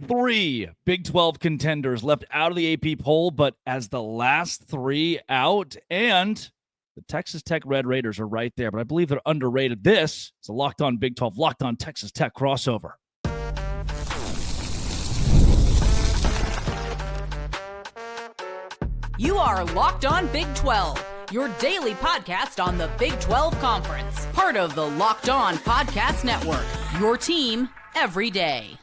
3 Big 12 contenders left out of the AP poll, but as the last 3 out, and the Texas Tech Red Raiders are right there, but I believe they're underrated. This is a Locked On Big 12, Locked On Texas Tech crossover. You are Locked On Big 12, your daily podcast on the Big 12 Conference. Part of the Locked On Podcast Network, your team every day.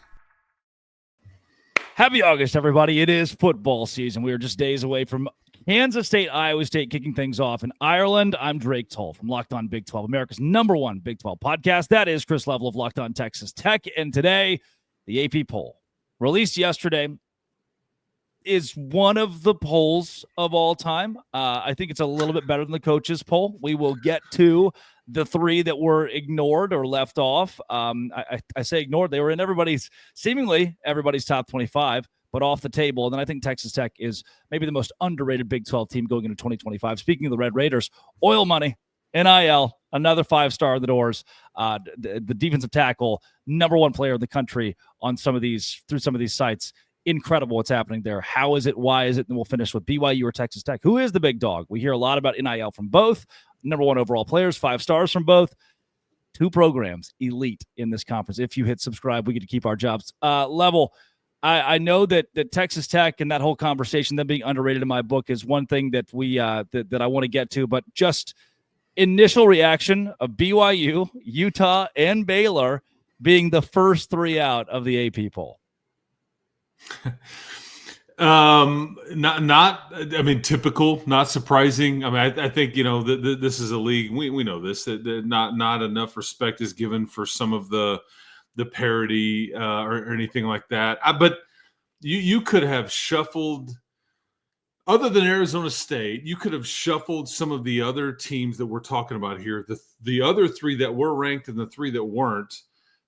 Happy August, everybody. It is football season. We are just days away from Kansas State, Iowa State kicking things off in Ireland. I'm Drake Toll from Locked On Big 12, America's #1 Big 12 podcast. That is Chris Level of Locked On Texas Tech. And today, the AP poll, released yesterday, is one of the polls of all time. I think it's a little bit better than the coaches poll. We will get to the 3 that were ignored or left off. I say ignored. They were in seemingly everybody's top 25, but off the table. And then I think Texas Tech is maybe the most underrated Big 12 team going into 2025. Speaking of the Red Raiders, oil money, NIL, another 5-star in the doors. The defensive tackle, #1 player in the country on through some of these sites. Incredible what's happening there. How is it? Why is it? And we'll finish with BYU or Texas Tech. Who is the big dog? We hear a lot about NIL from both. #1 overall players, 5 stars from both. 2 programs, elite in this conference. If you hit subscribe, we get to keep our jobs. Level, I know that Texas Tech and that whole conversation, them being underrated in my book, is one thing that we that I want to get to. But just initial reaction of BYU, Utah, and Baylor being the first 3 out of the AP poll. Typical, not surprising. I mean, I think, this is a league. We know this, that not enough respect is given for some of the parity or anything like that. But you could have shuffled, other than Arizona State, you could have shuffled some of the other teams that we're talking about here. The other 3 that were ranked and the 3 that weren't,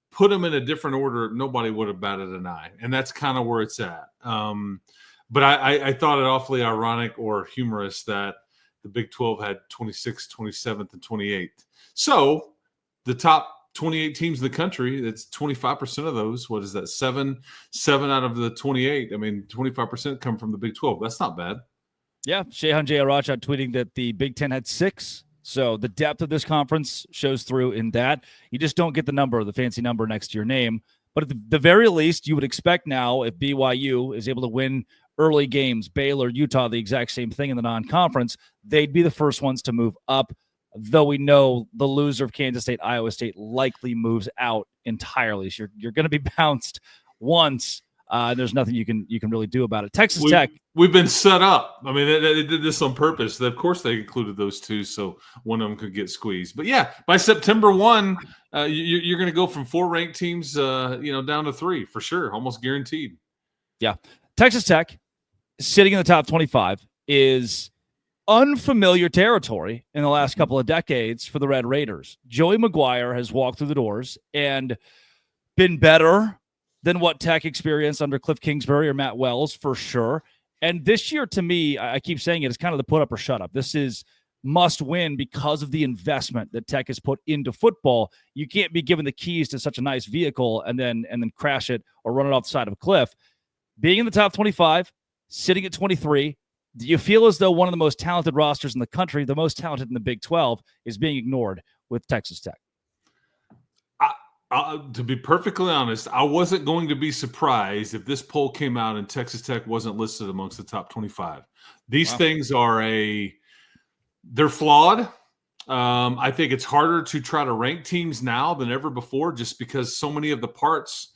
put them in a different order, nobody would have batted an eye. And that's kind of where it's at. But I thought it awfully ironic or humorous that the Big 12 had 26th, 27th, and 28th. So the top 28 teams in the country, that's 25% of those. What is that? 7 out of the 28. I mean, 25% come from the Big 12. That's not bad. Yeah. Shehan Jayaraj tweeting that the Big 10 had 6. So the depth of this conference shows through in that. You just don't get the fancy number next to your name. But at the very least, you would expect now, if BYU is able to win early games, Baylor, Utah, the exact same thing in the non-conference, they'd be the first ones to move up, though we know the loser of Kansas State, Iowa State likely moves out entirely. So you're going to be bounced once. There's nothing you can really do about it. Texas Tech. We've been set up. I mean, they did this on purpose. Of course, they included those 2, so one of them could get squeezed. But yeah, by September 1, you're going to go from 4 ranked teams, down to 3 for sure, almost guaranteed. Yeah, Texas Tech sitting in the top 25 is unfamiliar territory in the last couple of decades for the Red Raiders. Joey Maguire has walked through the doors and been better than what Tech experienced under Cliff Kingsbury or Matt Wells, for sure. And this year, to me, I keep saying it, is kind of the put up or shut up. This is must win because of the investment that Tech has put into football. You can't be given the keys to such a nice vehicle and then crash it or run it off the side of a cliff. Being in the top 25, sitting at 23, do you feel as though one of the most talented rosters in the country, the most talented in the Big 12, is being ignored with Texas Tech? To be perfectly honest, I wasn't going to be surprised if this poll came out and Texas Tech wasn't listed amongst the top 25. These things they're flawed. I think it's harder to try to rank teams now than ever before just because so many of the parts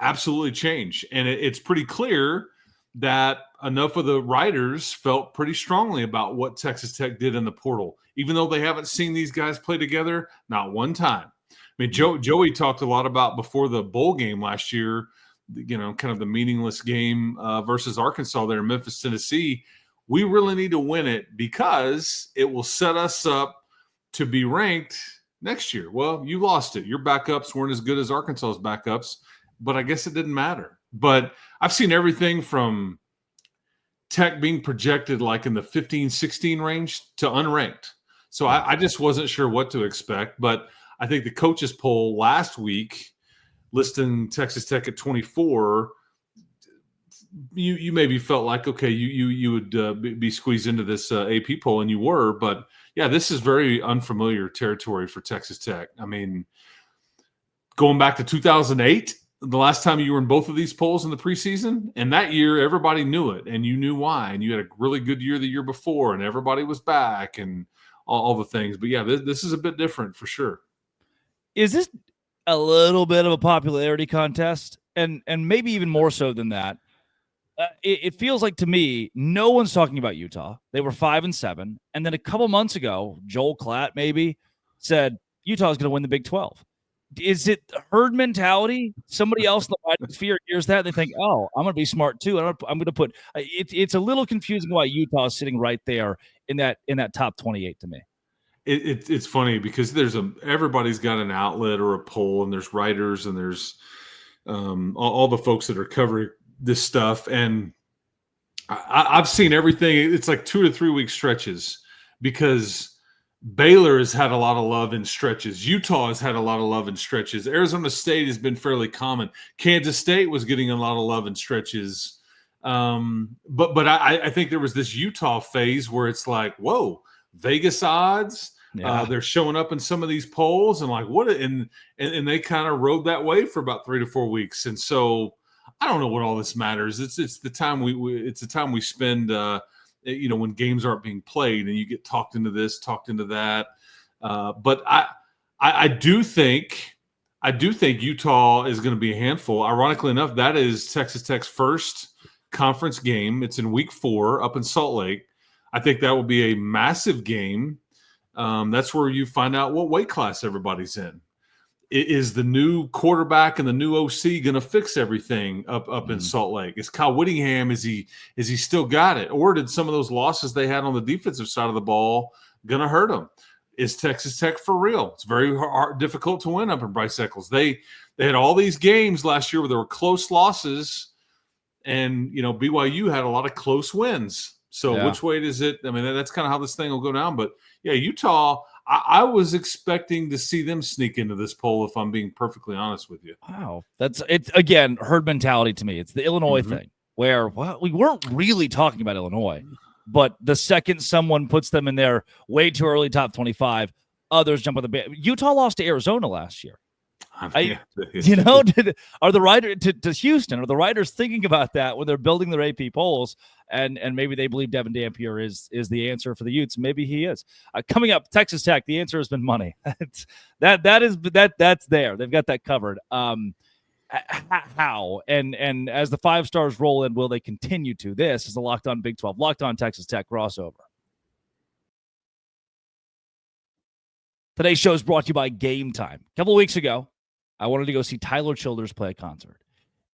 absolutely change. And it's pretty clear that enough of the writers felt pretty strongly about what Texas Tech did in the portal, even though they haven't seen these guys play together, not one time. I mean, Joey talked a lot about before the bowl game last year, kind of the meaningless game versus Arkansas there in Memphis, Tennessee. We really need to win it because it will set us up to be ranked next year. Well, you lost it. Your backups weren't as good as Arkansas's backups, but I guess it didn't matter. But I've seen everything from Tech being projected like in the 15, 16 range to unranked. So I just wasn't sure what to expect, but I think the coaches poll last week listing Texas Tech at 24 you maybe felt like, okay, you would be squeezed into this AP poll, and you were, but yeah, this is very unfamiliar territory for Texas Tech. I mean, going back to 2008, the last time you were in both of these polls in the preseason, and that year everybody knew it, and you knew why, and you had a really good year the year before, and everybody was back, and all the things. But yeah, this is a bit different for sure. Is this a little bit of a popularity contest? And maybe even more so than that. It feels like to me, no one's talking about Utah. They were 5-7. And then a couple months ago, Joel Klatt maybe said Utah's going to win the Big 12. Is it herd mentality? Somebody else in the wide sphere hears that and they think, oh, I'm going to be smart too. I'm going to put it's a little confusing why Utah is sitting right there in that top 28 to me. It's funny because everybody's got an outlet or a poll, and there's writers, and there's all the folks that are covering this stuff. And I've seen everything. It's like 2 to 3 week stretches because Baylor has had a lot of love in stretches. Utah has had a lot of love in stretches. Arizona State has been fairly common. Kansas State was getting a lot of love in stretches. But I think there was this Utah phase where it's like, whoa, Vegas odds. Yeah. They're showing up in some of these polls, and like what, and they kind of rode that wave for about 3 to 4 weeks. And so I don't know what all this matters. It's the time it's the time we spend, when games aren't being played, and you get talked into this, talked into that. But I do think Utah is going to be a handful. Ironically enough, that is Texas Tech's first conference game. It's in week 4 up in Salt Lake. I think that will be a massive game. That's where you find out what weight class everybody's in. Is the new quarterback and the new OC going to fix everything up in Salt Lake? Is Kyle Whittingham, is he still got it? Or did some of those losses they had on the defensive side of the ball going to hurt them? Is Texas Tech for real? It's very difficult to win up in Bryce Eccles. They had all these games last year where there were close losses, and BYU had a lot of close wins. So which way does it? I mean, that's kind of how this thing will go down. But yeah, Utah, I was expecting to see them sneak into this poll, if I'm being perfectly honest with you. Wow. It's again, herd mentality to me. It's the Illinois thing where we weren't really talking about Illinois, but the second someone puts them in there way too early, top 25, others jump on the band. Utah lost to Arizona last year. Are the writers to Houston? Are the writers thinking about that when they're building their AP polls? And maybe they believe Devin Dampier is the answer for the Utes. Maybe he is. Coming up, Texas Tech. The answer has been money. That's there. They've got that covered. How and as the 5 stars roll in, will they continue to? This is the Locked On Big 12, Locked On Texas Tech crossover. Today's show is brought to you by Gametime. A couple of weeks ago, I wanted to go see Tyler Childers play a concert.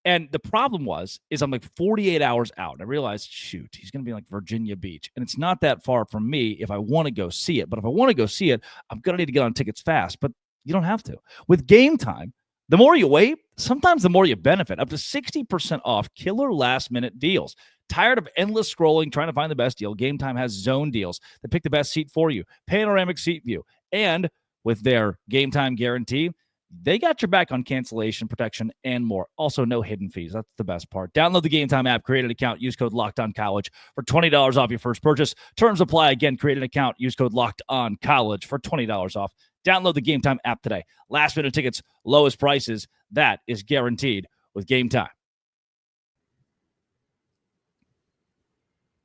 And the problem is I'm like 48 hours out. I realized, shoot, he's going to be like Virginia Beach. And it's not that far from me if I want to go see it. But if I want to go see it, I'm going to need to get on tickets fast. But you don't have to. With Gametime, the more you wait, sometimes the more you benefit. Up to 60% off killer last-minute deals. Tired of endless scrolling, trying to find the best deal? Gametime has zone deals that pick the best seat for you. Panoramic seat view. And with their Gametime guarantee, they got your back on cancellation protection and more. Also, no hidden fees. That's the best part. Download the Gametime app, create an account, use code LOCKEDONCollege for $20 off your first purchase. Terms apply. Again, create an account, use code LOCKEDONCollege for $20 off. Download the Gametime app today. Last minute tickets, lowest prices. That is guaranteed with Gametime.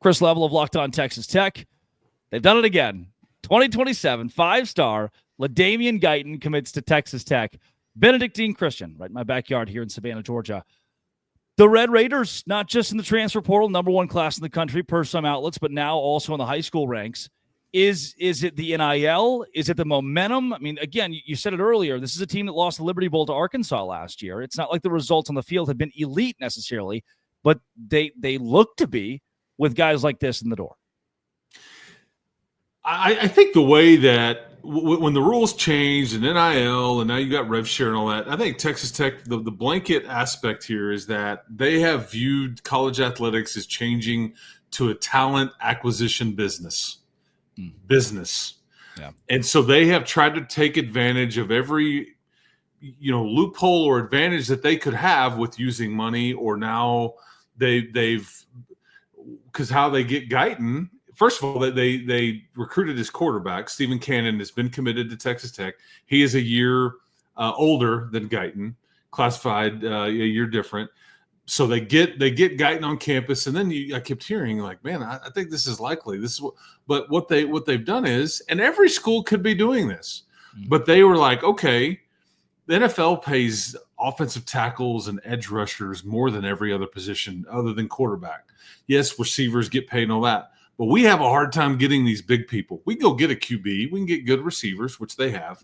Chris Level of Locked On Texas Tech. They've done it again. 2027, 5-star LaDainian Guyton commits to Texas Tech. Benedictine Christian, right in my backyard here in Savannah, Georgia. The Red Raiders, not just in the transfer portal, number 1 class in the country per some outlets, but now also in the high school ranks. Is it the NIL? Is it the momentum? I mean, again, you said it earlier. This is a team that lost the Liberty Bowl to Arkansas last year. It's not like the results on the field have been elite necessarily, but they look to be with guys like this in the door. I think the way that when the rules changed and NIL and now you got rev share and all that, I think Texas Tech, the blanket aspect here is that they have viewed college athletics as changing to a talent acquisition business. Yeah. And so they have tried to take advantage of every, loophole or advantage that they could have with using money, or now they've because how they get Guyton. First of all, they recruited his quarterback. Stephen Cannon has been committed to Texas Tech. He is a year older than Guyton, classified a year different. So they get Guyton on campus, and then I kept hearing like, man, I think this is likely. This is what they've done is, and every school could be doing this, but they were like, okay, the NFL pays offensive tackles and edge rushers more than every other position other than quarterback. Yes, receivers get paid and all that, but we have a hard time getting these big people. We go get a QB, we can get good receivers, which they have.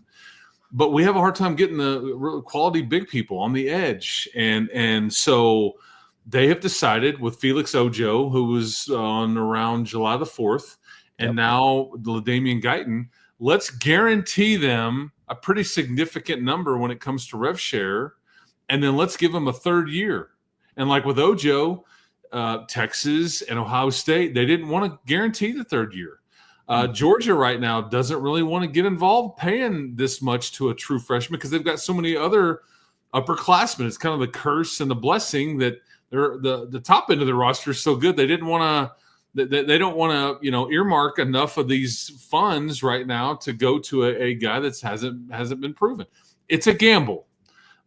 But we have a hard time getting the quality big people on the edge. And so they have decided with Felix Ojo, who was on around July the 4th, and now LaDainian Guyton, let's guarantee them a pretty significant number when it comes to rev share, and then let's give them a third year. And like with Ojo, Texas and Ohio State, they didn't want to guarantee the third year. Georgia right now doesn't really want to get involved paying this much to a true freshman because they've got so many other upperclassmen. It's kind of the curse and the blessing that they're the top end of the roster is so good. They didn't want to. They don't want to, earmark enough of these funds right now to go to a guy that hasn't been proven. It's a gamble,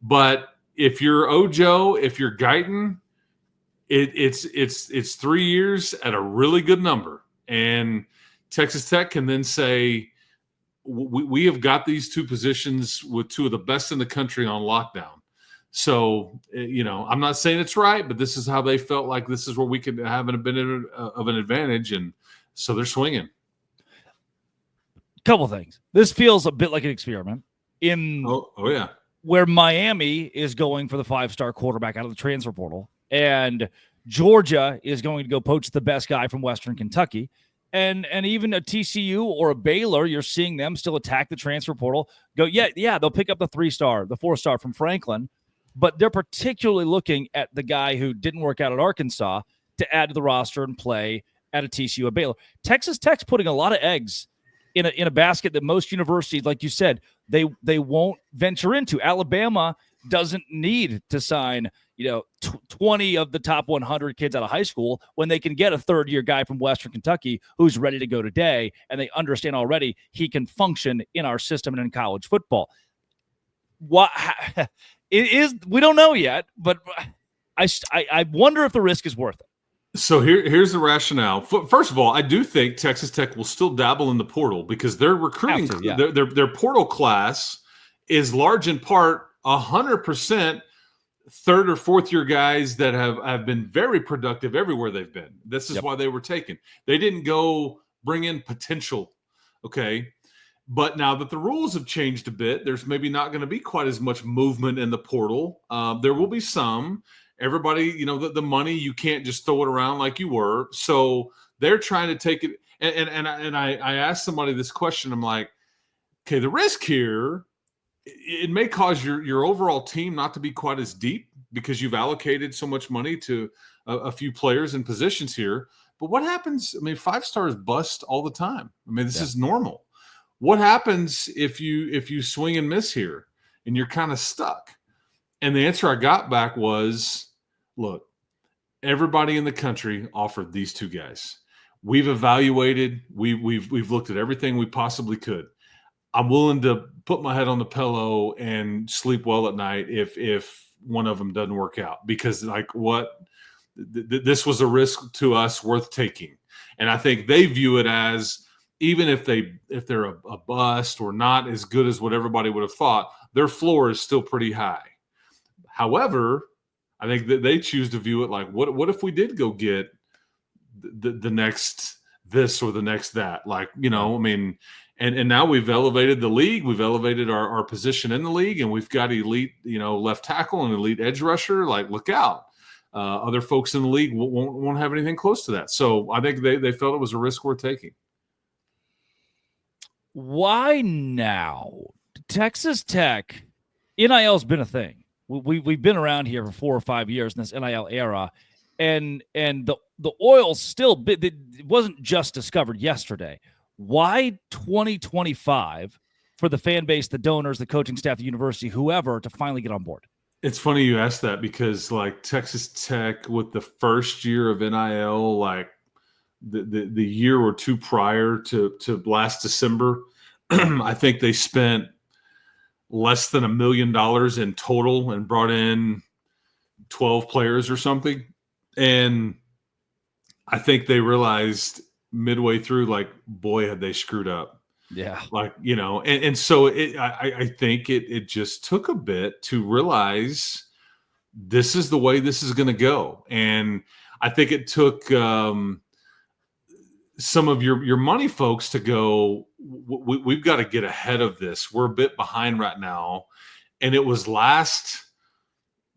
but if you're Ojo, if you're Guyton, it's 3 years at a really good number. And Texas Tech can then say, we have got these two positions with two of the best in the country on lockdown. So, I'm not saying it's right, but this is how they felt like this is where we could have a bit of an advantage. And so they're swinging. Couple things. This feels a bit like an experiment where Miami is going for the 5-star quarterback out of the transfer portal, and Georgia is going to go poach the best guy from Western Kentucky. And even a TCU or a Baylor, you're seeing them still attack the transfer portal. Go, they'll pick up the 3-star, the 4-star from Franklin, but they're particularly looking at the guy who didn't work out at Arkansas to add to the roster and play at a TCU or Baylor. Texas Tech's putting a lot of eggs in a basket that most universities, like you said, they won't venture into. Alabama doesn't need to sign 20 of the top 100 kids out of high school when they can get a third-year guy from Western Kentucky who's ready to go today, and they understand already he can function in our system and in college football. We don't know yet, but I wonder if the risk is worth it. So here's the rationale. First of all, I do think Texas Tech will still dabble in the portal because their recruiting, their portal class is large in part 100% third or fourth year guys that have been very productive everywhere they've been. This is why they were taken. They didn't go bring in potential. Okay. But now that the rules have changed a bit, there's maybe not going to be quite as much movement in the portal. There will be some. Everybody, the money, you can't just throw it around like you were. So they're trying to take it. And I asked somebody this question. I'm like, okay, the risk here, it may cause your overall team not to be quite as deep because you've allocated so much money to a few players and positions here. But what happens? I mean, 5-stars bust all the time. I mean, this is normal. What happens if you swing and miss here and you're kind of stuck? And the answer I got back was, look, everybody in the country offered these two guys. We've evaluated, we've looked at everything we possibly could. I'm willing to put my head on the pillow and sleep well at night if one of them doesn't work out, because this was a risk to us worth taking. And I think they view it as, even if they're a bust or not as good as what everybody would have thought, their floor is still pretty high. However, I think that they choose to view it like, what if we did go get the next this or the next that? Like, I mean, and now we've elevated the league. We've elevated our position in the league, and we've got elite, left tackle and elite edge rusher. Like, look out. Other folks in the league won't have anything close to that. So I think they felt it was a risk worth taking. Why now? Texas Tech, NIL's been a thing. We've been around here for 4 or 5 years in this NIL era, and the oil still, it wasn't just discovered yesterday. Why 2025 for the fan base, the donors, the coaching staff, the university, whoever, to finally get on board? It's funny you asked that because like Texas Tech with the first year of NIL, like the year or two prior to last December, I think they spent less than $1 million in total and brought in 12 players or something. And I think they realized midway through, like, boy, had they screwed up. Yeah. Like, and so I think it just took a bit to realize this is the way this is going to go. And I think it took some of your money folks to go, we've got to get ahead of this. We're a bit behind right now. And it was last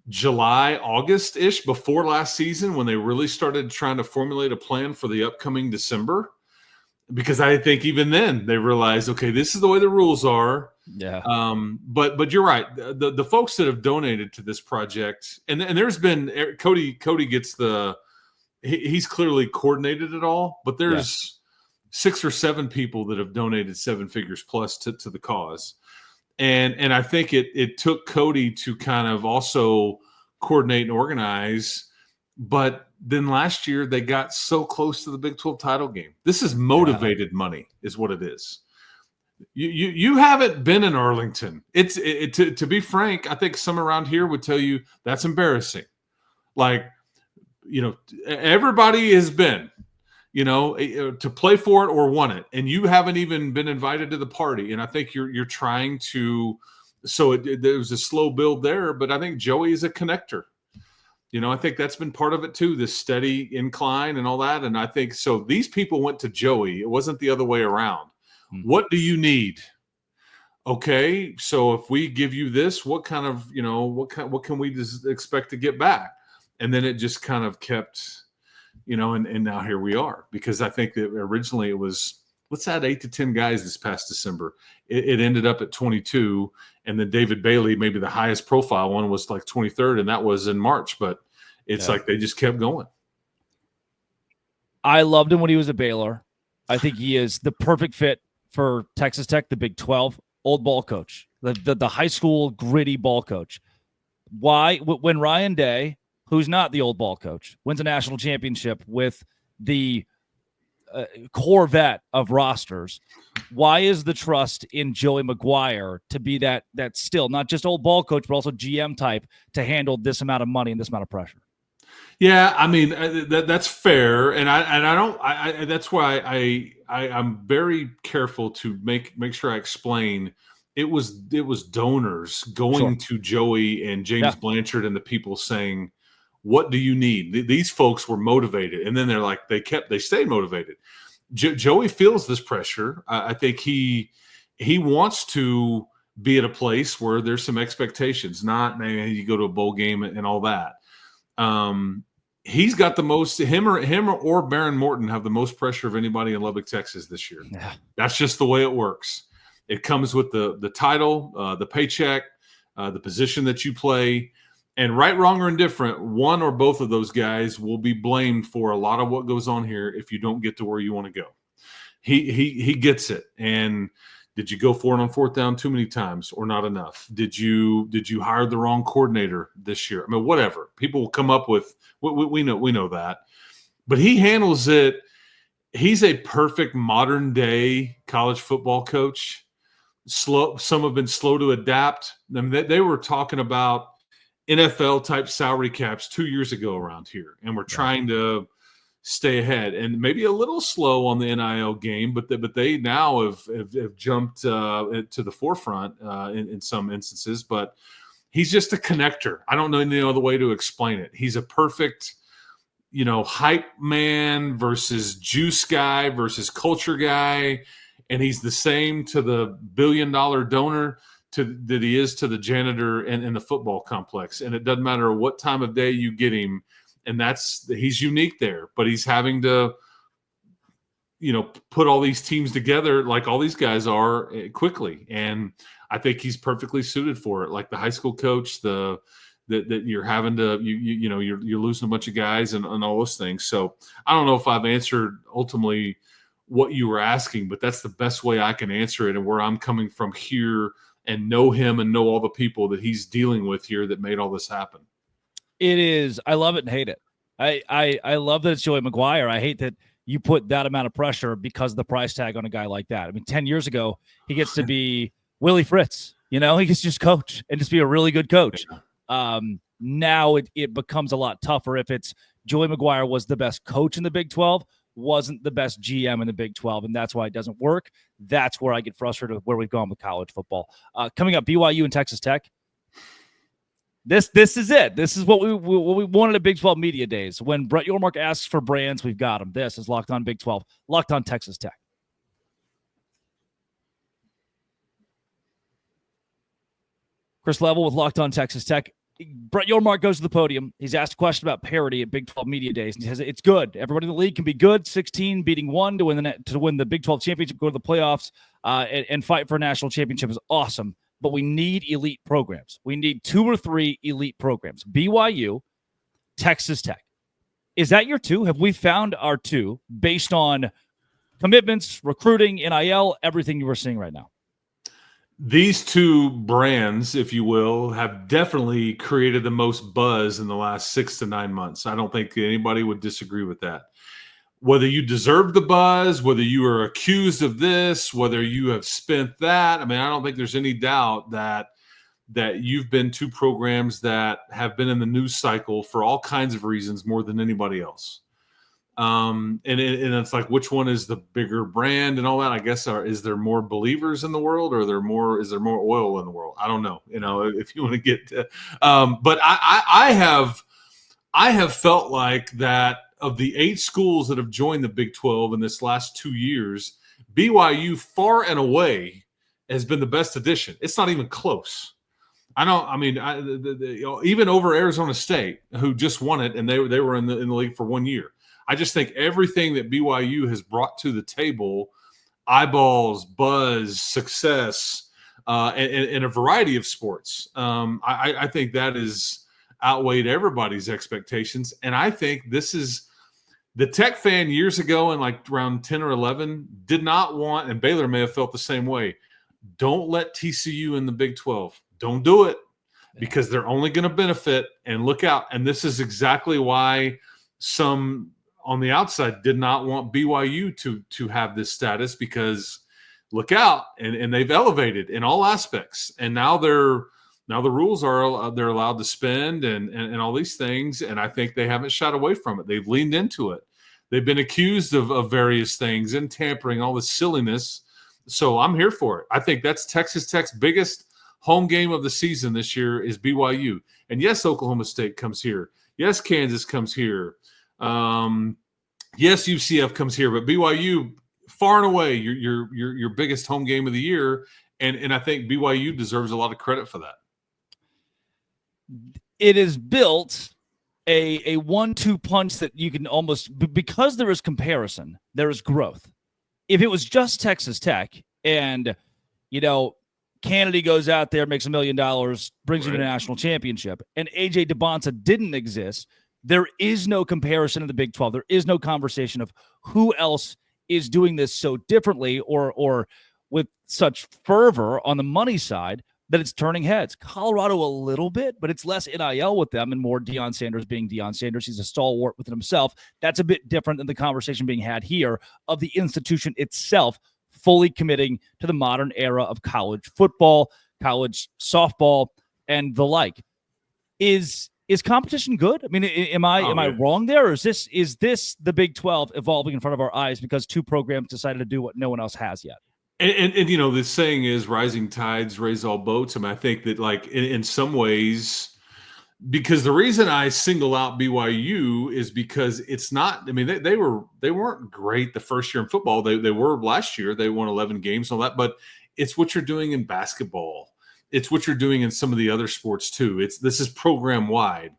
July, August-ish, before last season, when they really started trying to formulate a plan for the upcoming December. Because I think even then they realized, okay, this is the way the rules are. Yeah. But you're right. The folks that have donated to this project, and there's been Cody gets he's clearly coordinated it all, but there's 6 or 7 people that have donated 7 figures plus to the cause. And I think it took Cody to kind of also coordinate and organize. But then last year they got so close to the Big 12 title game. This is motivated money, is what it is. You haven't been in Arlington. To be frank, I think some around here would tell you that's embarrassing. Like, everybody has been, to play for it or won it, and you haven't even been invited to the party. And I think you're trying to. So there was a slow build there, but I think Joey is a connector. I think that's been part of it too, this steady incline and all that. And I think so. These people went to Joey. It wasn't the other way around. Mm-hmm. What do you need? Okay, so if we give you this, what kind of, what can we expect to get back? And then it just kind of kept, and now here we are. Because I think that originally it was, let's add 8 to 10 guys this past December. It ended up at 22. And then David Bailey, maybe the highest profile one, was like 23rd, and that was in March. But it's like they just kept going. I loved him when he was at Baylor. I think he is the perfect fit for Texas Tech, the Big 12, old ball coach, the high school gritty ball coach. Why? When Ryan Day, who's not the old ball coach, wins a national championship with the Corvette of rosters, why is the trust in Joey Maguire to be that still not just old ball coach, but also GM type to handle this amount of money and this amount of pressure? Yeah, I mean that's fair, and I don't. That's why I'm very careful to make sure I explain. It was donors going to Joey and James Blanchard and the people saying, what do you need? These folks were motivated, and then they're like they stayed motivated. Joey feels this pressure. I think he wants to be at a place where there's some expectations, not maybe you go to a bowl game and all that. He's got the most. Him or Baron Morton have the most pressure of anybody in Lubbock, Texas this year. Yeah. That's just the way it works. It comes with the title, the paycheck, the position that you play. And right, wrong, or indifferent, one or both of those guys will be blamed for a lot of what goes on here if you don't get to where you want to go. He gets it. And did you go for it on 4th down too many times or not enough? Did you hire the wrong coordinator this year? I mean, whatever. People will come up with we know that. But he handles it. He's a perfect modern day college football coach. Some have been slow to adapt. I mean, they were talking about NFL type salary caps 2 years ago around here, and we're trying to stay ahead and maybe a little slow on the NIL game, but they now have jumped to the forefront in some instances. But he's just a connector. I don't know any other way to explain it. He's a perfect, hype man versus juice guy versus culture guy, and he's the same to the $1 billion donor that he is to the janitor in the football complex. And it doesn't matter what time of day you get him. And he's unique there, but he's having to, put all these teams together like all these guys are quickly. And I think he's perfectly suited for it. Like the high school coach, that you're having to, you're losing a bunch of guys and all those things. So I don't know if I've answered ultimately what you were asking, but that's the best way I can answer it and where I'm coming from here and know him and know all the people that he's dealing with here that made all this happen. It is. I love it and hate it. I love that it's Joey Maguire. I hate that you put that amount of pressure because of the price tag on a guy like that. I mean, 10 years ago, he gets to be Willie Fritz. He gets to just coach and just be a really good coach. Now it becomes a lot tougher if it's Joey Maguire was the best coach in the Big 12, wasn't the best GM in the Big 12, and that's why it doesn't work. That's where I get frustrated with where we've gone with college football. Coming up, BYU and Texas Tech. This is it. This is what we wanted at Big 12 Media Days. When Brett Yormark asks for brands, we've got them. This is Locked On Big 12, Locked On Texas Tech. Chris Level with Locked On Texas Tech. Brett Yormark goes to the podium. He's asked a question about parity at Big 12 Media Days, and he says it's good. Everybody in the league can be good. 16 beating 1 to win the Big 12 championship, go to the playoffs, and fight for a national championship is awesome. But we need elite programs. We need 2 or 3 elite programs. BYU, Texas Tech. Is that your 2? Have we found our 2 based on commitments, recruiting, NIL, everything you were seeing right now? These 2 brands, if you will, have definitely created the most buzz in the last 6 to 9 months. I don't think anybody would disagree with that. Whether you deserve the buzz, whether you are accused of this, whether you have spent that, I mean, I don't think there's any doubt that you've been 2 programs that have been in the news cycle for all kinds of reasons more than anybody else. And it's like, which one is the bigger brand and all that? I guess is there more believers in the world, or is there more oil in the world? I don't know. If you want to get to, but I have felt like that of the 8 schools that have joined the Big 12 in this last 2 years, BYU far and away has been the best addition. It's not even close. Even over Arizona State, who just won it, and they were in the league for 1 year. I just think everything that BYU has brought to the table, eyeballs, buzz, success, in a variety of sports, I think that is outweighed everybody's expectations. And I think this is the Tech fan years ago, in like around 10 or 11, did not want, and Baylor may have felt the same way, don't let TCU in the Big 12. Don't do it, because they're only going to benefit, and look out. And this is exactly why some on the outside did not want BYU to have this status, because look out, and they've elevated in all aspects. And now the rules are they're allowed to spend and all these things, and I think they haven't shied away from it. They've leaned into it. They've been accused of various things and tampering, all this silliness. So I'm here for it. I think that's Texas Tech's biggest home game of the season this year is BYU. And yes, Oklahoma State comes here. Yes, Kansas comes here. Yes, UCF comes here, but BYU far and away your biggest home game of the year, and I think BYU deserves a lot of credit for that. It is built a 1-2 punch that you can almost, because there is comparison, there is growth. If it was just Texas Tech and Kennedy goes out there, makes $1 million, brings you to the national championship, and AJ DeBonta didn't exist, there is no comparison in the Big 12. There is no conversation of who else is doing this so differently or with such fervor on the money side that it's turning heads. Colorado a little bit, but it's less NIL with them and more Deion Sanders being Deion Sanders. He's a stalwart within himself. That's a bit different than the conversation being had here of the institution itself fully committing to the modern era of college football, college softball, and the like. Is competition good? I mean, am I wrong there, or is this the Big 12 evolving in front of our eyes because 2 programs decided to do what no one else has yet? And this saying is rising tides raise all boats. I mean, I think that like in some ways, because the reason I single out BYU is because it's not. I mean, they weren't great the first year in football. They were last year. They won 11 games and all that. But it's what you're doing in basketball. It's what you're doing in some of the other sports too. This is program wide.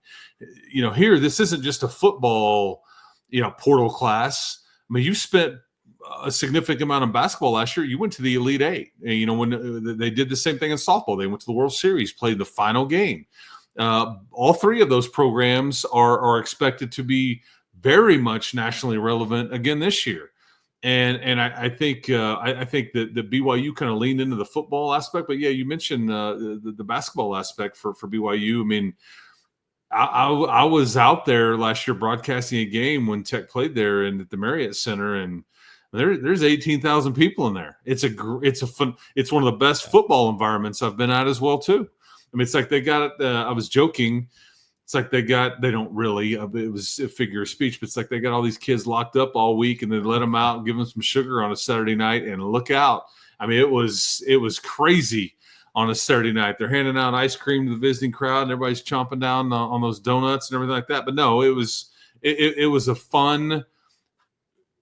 Here this isn't just a football, portal class. I mean, you spent a significant amount of basketball last year. You went to the Elite Eight. When they did the same thing in softball, they went to the World Series, played the final game. All 3 of those programs are expected to be very much nationally relevant again this year. And I think that BYU kind of leaned into the football aspect, but yeah, you mentioned the basketball aspect for BYU. I mean, I was out there last year broadcasting a game when Tech played there and at the Marriott Center, and there's 18,000 people in there. It's one of the best football environments I've been at as well too. I mean, it's like they got it. I was joking. It's like they don't really, it was a figure of speech, but it's like they got all these kids locked up all week and they let them out and give them some sugar on a Saturday night, and look out. I mean, it was crazy on a Saturday night. They're handing out ice cream to the visiting crowd and everybody's chomping down on those donuts and everything like that. But no, it was a fun,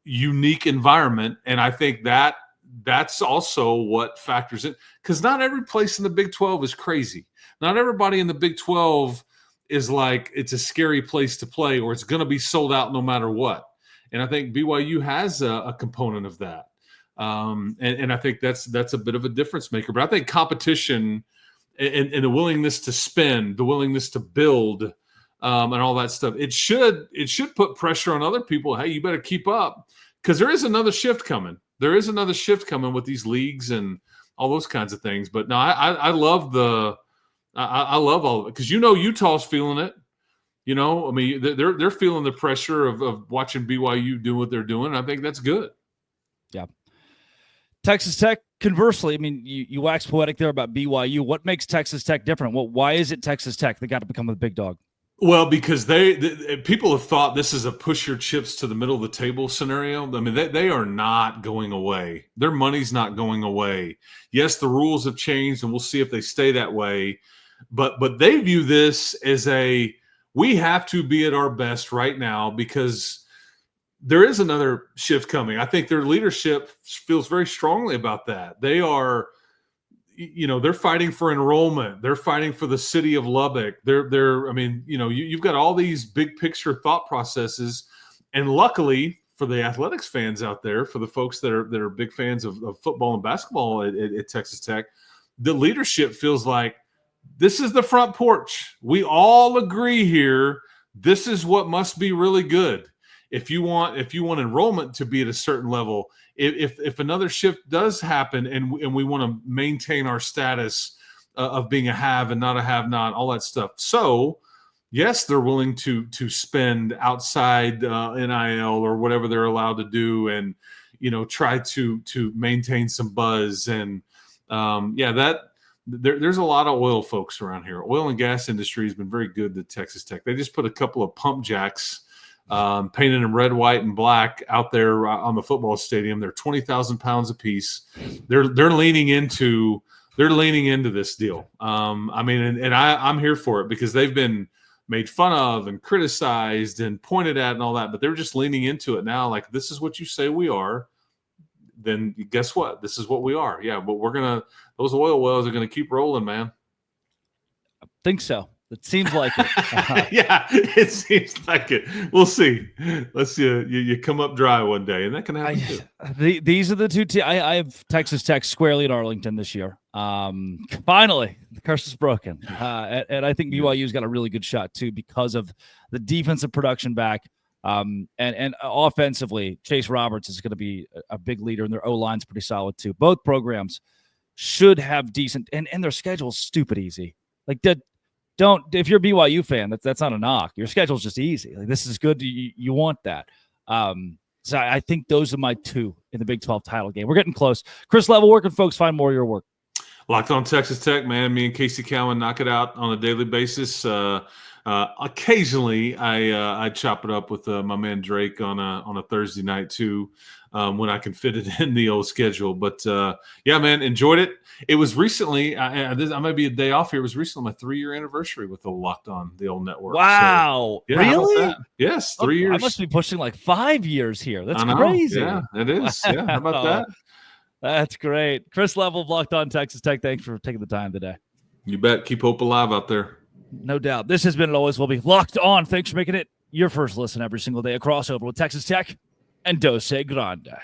unique environment. And I think that's also what factors in, because not every place in the Big 12 is crazy. Not everybody in the Big 12 is like it's a scary place to play or it's going to be sold out no matter what. And I think BYU has a component of that. And I think that's a bit of a difference maker. But I think competition and the willingness to spend, the willingness to build, and all that stuff, it should put pressure on other people. Hey, you better keep up, because there is another shift coming. There is another shift coming with these leagues and all those kinds of things. But no, I love I love all of it, because Utah's feeling it. I mean, they're feeling the pressure of watching BYU do what they're doing. I think that's good. Yeah. Texas Tech, conversely, I mean, you wax poetic there about BYU. What makes Texas Tech different? Why is it Texas Tech that got to become a big dog? Well, because people have thought this is a push your chips to the middle of the table scenario. I mean, they are not going away. Their money's not going away. Yes, the rules have changed, and we'll see if they stay that way. But they view this as we have to be at our best right now, because there is another shift coming. I think their leadership feels very strongly about that. They are, they're fighting for enrollment. They're fighting for the city of Lubbock. You've got all these big picture thought processes. And luckily for the athletics fans out there, for the folks that are big fans of football and basketball at Texas Tech, the leadership feels like this is the front porch. We all agree here. This is what must be really good. If you want enrollment to be at a certain level, if another shift does happen and we want to maintain our status of being a have and not a have not, all that stuff. So yes, they're willing to spend outside NIL or whatever they're allowed to do, and try to maintain some buzz. And there's a lot of oil folks around here. Oil and gas industry has been very good to Texas Tech. They just put a couple of pump jacks, painted them red, white, and black out there on the football stadium. They're 20,000 pounds a piece. They're leaning into this deal. I'm here for it, because they've been made fun of and criticized and pointed at and all that, but they're just leaning into it now. Like, this is what you say we are, then guess what? This is what we are. Yeah, but those oil wells are gonna keep rolling, man. I think so. It seems like it. Yeah, it seems like it. We'll see. Let's see. You come up dry one day, and that can happen too. These are the two teams. I have Texas Tech squarely at Arlington this year. Finally, the curse is broken. And I think BYU's got a really good shot too, because of the defensive production back. And offensively, Chase Roberts is going to be a big leader, and their O-line's pretty solid too. Both programs should have decent, and their schedule's stupid easy. Like, if you're a BYU fan, that's not a knock. Your schedule's just easy. Like, this is good. You want that. So I think those are my two in the Big 12 title game. We're getting close. Chris Level, where can folks find more of your work? Locked On Texas Tech, man. Me and Casey Cowan knock it out on a daily basis. Occasionally, I chop it up with my man Drake on a Thursday night too, when I can fit it in the old schedule. But yeah, man, enjoyed it. It was recently. I might be a day off here. It was recently my 3-year anniversary with the Locked On, the old network. Wow, so, yeah, really? Yes, 3 years. I must be pushing like 5 years here. That's crazy. Yeah, it is. Yeah, how about that? That's great. Chris Level of Locked On Texas Tech. Thanks for taking the time today. You bet. Keep hope alive out there. No doubt. This has been and always will be Locked On. Thanks for making it your first listen every single day. A crossover with Texas Tech and Dose Grande.